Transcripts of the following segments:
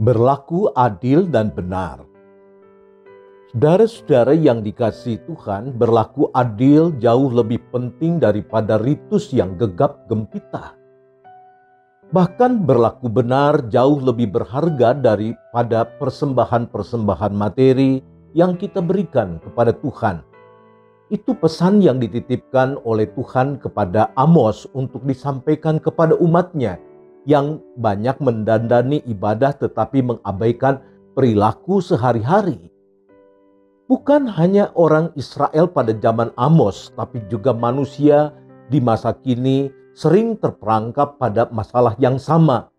Berlaku adil dan benar. Saudara-saudara yang dikasihi Tuhan, berlaku adil jauh lebih penting daripada ritus yang gegap gempita. Bahkan berlaku benar jauh lebih berharga daripada persembahan-persembahan materi yang kita berikan kepada Tuhan. Itu pesan yang dititipkan oleh Tuhan kepada Amos untuk disampaikan kepada umatnya yang banyak mendandani ibadah tetapi mengabaikan perilaku sehari-hari. Bukan hanya orang Israel pada zaman Amos, tapi juga manusia di masa kini sering terperangkap pada masalah yang sama.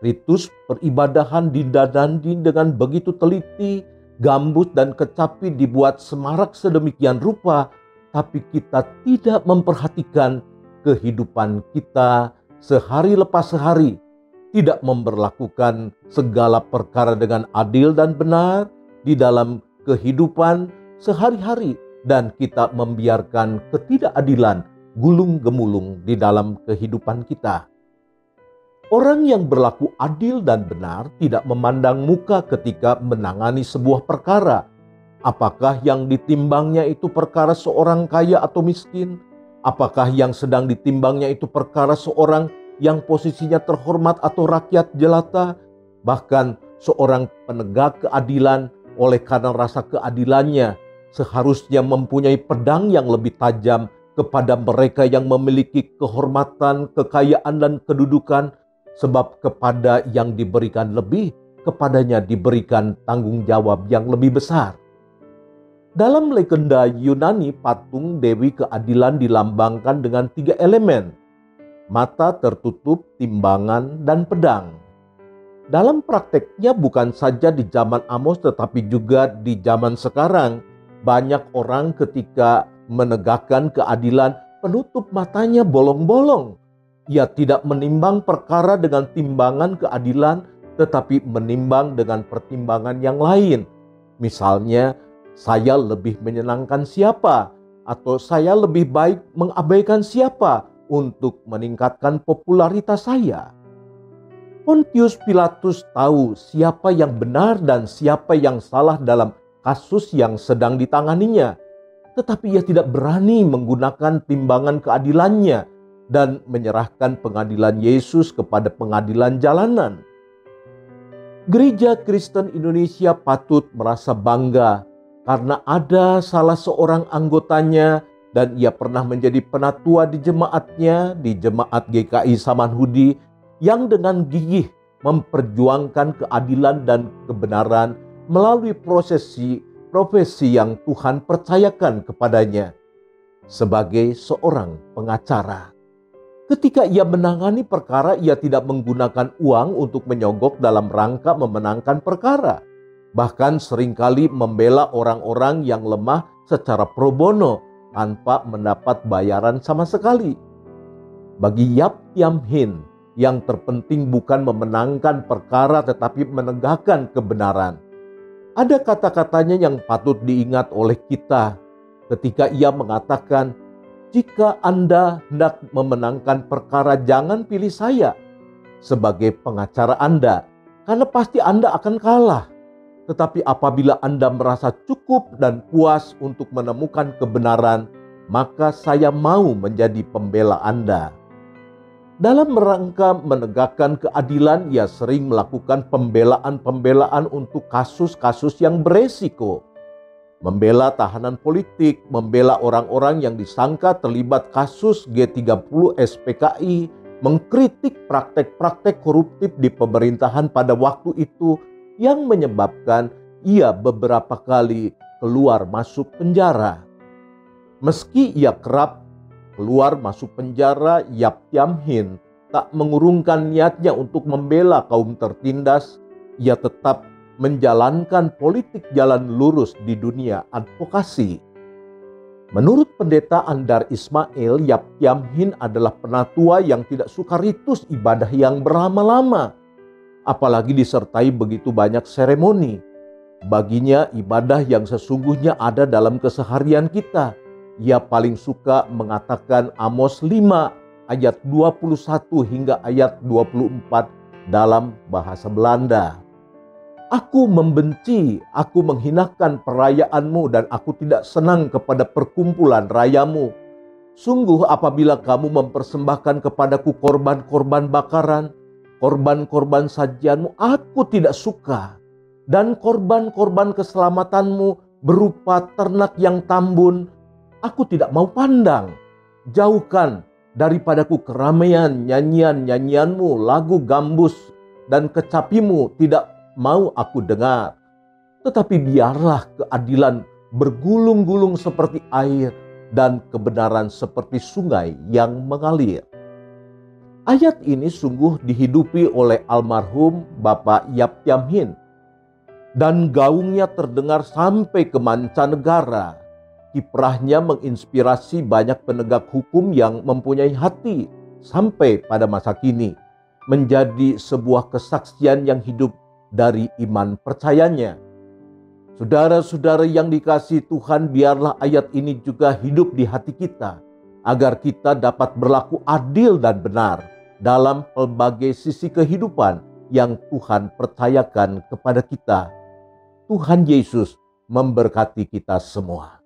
Ritus peribadahan didandani dengan begitu teliti, gambut dan kecapi dibuat semarak sedemikian rupa, tapi kita tidak memperhatikan kehidupan kita sehari lepas sehari, tidak memberlakukan segala perkara dengan adil dan benar di dalam kehidupan sehari-hari, dan kita membiarkan ketidakadilan gulung-gemulung di dalam kehidupan kita. Orang yang berlaku adil dan benar tidak memandang muka ketika menangani sebuah perkara. Apakah yang ditimbangnya itu perkara seorang kaya atau miskin? Apakah yang sedang ditimbangnya itu perkara seorang yang posisinya terhormat atau rakyat jelata? Bahkan seorang penegak keadilan oleh karena rasa keadilannya seharusnya mempunyai pedang yang lebih tajam kepada mereka yang memiliki kehormatan, kekayaan dan kedudukan, sebab kepada yang diberikan lebih, kepadanya diberikan tanggung jawab yang lebih besar. Dalam legenda Yunani, patung Dewi Keadilan dilambangkan dengan 3 elemen: mata tertutup, timbangan, dan pedang. Dalam prakteknya bukan saja di zaman Amos tetapi juga di zaman sekarang, banyak orang ketika menegakkan keadilan penutup matanya bolong-bolong. Ia tidak menimbang perkara dengan timbangan keadilan tetapi menimbang dengan pertimbangan yang lain. Misalnya, saya lebih menyenangkan siapa, atau saya lebih baik mengabaikan siapa untuk meningkatkan popularitas saya. Pontius Pilatus tahu siapa yang benar dan siapa yang salah dalam kasus yang sedang ditanganinya, tetapi ia tidak berani menggunakan timbangan keadilannya dan menyerahkan pengadilan Yesus kepada pengadilan jalanan. Gereja Kristen Indonesia patut merasa bangga karena ada salah seorang anggotanya dan ia pernah menjadi penatua di jemaatnya, di jemaat GKI Samanhudi, yang dengan gigih memperjuangkan keadilan dan kebenaran melalui profesi yang Tuhan percayakan kepadanya sebagai seorang pengacara. Ketika ia menangani perkara, ia tidak menggunakan uang untuk menyogok dalam rangka memenangkan perkara. Bahkan seringkali membela orang-orang yang lemah secara pro bono tanpa mendapat bayaran sama sekali. Bagi Yap Thiam Hien, yang terpenting bukan memenangkan perkara tetapi menegakkan kebenaran. Ada kata-katanya yang patut diingat oleh kita ketika ia mengatakan, "Jika Anda hendak memenangkan perkara, jangan pilih saya sebagai pengacara Anda, karena pasti Anda akan kalah. Tetapi apabila Anda merasa cukup dan puas untuk menemukan kebenaran, maka saya mau menjadi pembela Anda." Dalam rangka menegakkan keadilan, ia sering melakukan pembelaan-pembelaan untuk kasus-kasus yang beresiko. Membela tahanan politik, membela orang-orang yang disangka terlibat kasus G30 SPKI, mengkritik praktek-praktek koruptif di pemerintahan pada waktu itu yang menyebabkan ia beberapa kali keluar masuk penjara. Meski ia kerap keluar masuk penjara, Yap Thiam Hien tak mengurungkan niatnya untuk membela kaum tertindas. Ia tetap menjalankan politik jalan lurus di dunia advokasi. Menurut Pendeta Andar Ismail, Yap Thiam Hien adalah penatua yang tidak suka ritus ibadah yang berlama-lama, apalagi disertai begitu banyak seremoni. Baginya, ibadah yang sesungguhnya ada dalam keseharian kita. Ia paling suka mengatakan Amos 5 ayat 21 hingga ayat 24 dalam bahasa Belanda. Aku membenci, aku menghinakan perayaanmu dan aku tidak senang kepada perkumpulan rayamu. Sungguh apabila kamu mempersembahkan kepadaku korban-korban bakaran, korban-korban sajianmu, aku tidak suka. Dan korban-korban keselamatanmu berupa ternak yang tambun, aku tidak mau pandang. Jauhkan daripadaku keramaian nyanyian-nyanyianmu, lagu gambus dan kecapimu tidak mau aku dengar. Tetapi biarlah keadilan bergulung-gulung seperti air dan kebenaran seperti sungai yang mengalir. Ayat ini sungguh dihidupi oleh almarhum Bapak Yap Thiam Hien. Dan gaungnya terdengar sampai ke mancanegara. Kiprahnya menginspirasi banyak penegak hukum yang mempunyai hati sampai pada masa kini. Menjadi sebuah kesaksian yang hidup dari iman percayanya. Saudara-saudara yang dikasihi Tuhan, biarlah ayat ini juga hidup di hati kita, agar kita dapat berlaku adil dan benar dalam pelbagai sisi kehidupan yang Tuhan percayakan kepada kita. Tuhan Yesus memberkati kita semua.